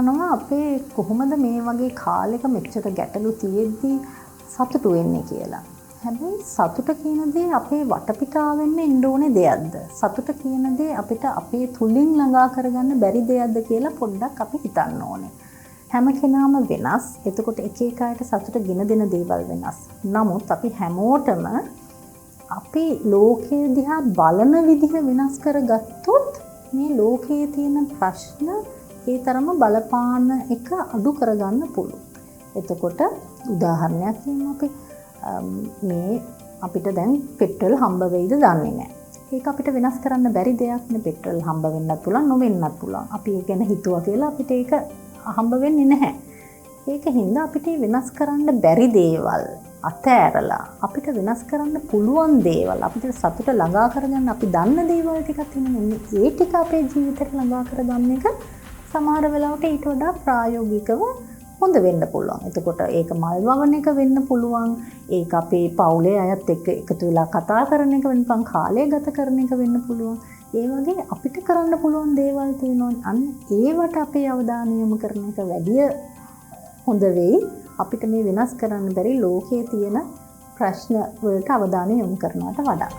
අහනවා අපේ කොහොමද මේ වගේ කාලෙක මෙච්චර ගැටලු තියෙද්දි සතුටු වෙන්නේ කියලා. හැබැයි සතුට කියන දේ අපේ වටපිටාවෙන්න එන්න ඕනේ දෙයක්ද? සතුට කියන දේ අපිට අපේ තුලින් ළඟා කරගන්න බැරි දෙයක්ද කියලා පොඩ්ඩක් අපි හිතන්න ඕනේ. හැම කෙනාම වෙනස්. එතකොට එක එක අයට සතුට ගෙන දෙන දේවල් වෙනස්. නමුත් අපි හැමෝටම අපි ලෝකයේ දිහා බලන විදිහ වෙනස් කරගත්තොත් මේ ලෝකයේ තියෙන ප්‍රශ්න ඒ තරම බලපාන එක අඩු කරගන්න පුළුවන්. එතකොට උදාහරණයක් කියමු අපි මේ අපිට දැන් පෙට්‍රල් හම්බ වෙයිද දන්නේ නැහැ. ඒක අපිට වෙනස් කරන්න බැරි දෙයක් නේ. පෙට්‍රල් හම්බ වෙන්නත් පුළුවන් නොවෙන්නත් පුළුවන්. අපි ඒක ගැන හිතුවා කියලා අපිට ඒක හම්බ වෙන්නේ නැහැ. ඒකින්ද අපිට වෙනස් කරන්න බැරි දේවල් අතෑරලා අපිට වෙනස් කරන්න පුළුවන් දේවල් අපිට සතුට ළඟා කරගන්න අපි දන්න දේවල් ටිකක් තියෙනවා. ඒ ටික අපේ ජීවිතේට ළඟා කරගන්න එක සමහර වෙලාවට ඊට වඩා ප්‍රායෝගිකව හොඳ වෙන්න පුළුවන්. එතකොට ඒක මල් වවන එක වෙන්න පුළුවන්. ඒක අපේ පවුලේ අයත් එක්ක එකතු වෙලා කතා කරන එක වෙන්න පුළුවන්. කාලය ගත කරන එක වෙන්න පුළුවන්. ඒ වගේ අපිට කරන්න පුළුවන් දේවල් තියෙනවා. අන්න ඒවට අපේ අවධානය යොමු කරන එක වැඩි හොඳ වෙයි. අපිට මේ වෙනස් කරන්න බැරි ලෝකයේ තියෙන ප්‍රශ්න වලට අවධානය යොමු කරනවට වඩා.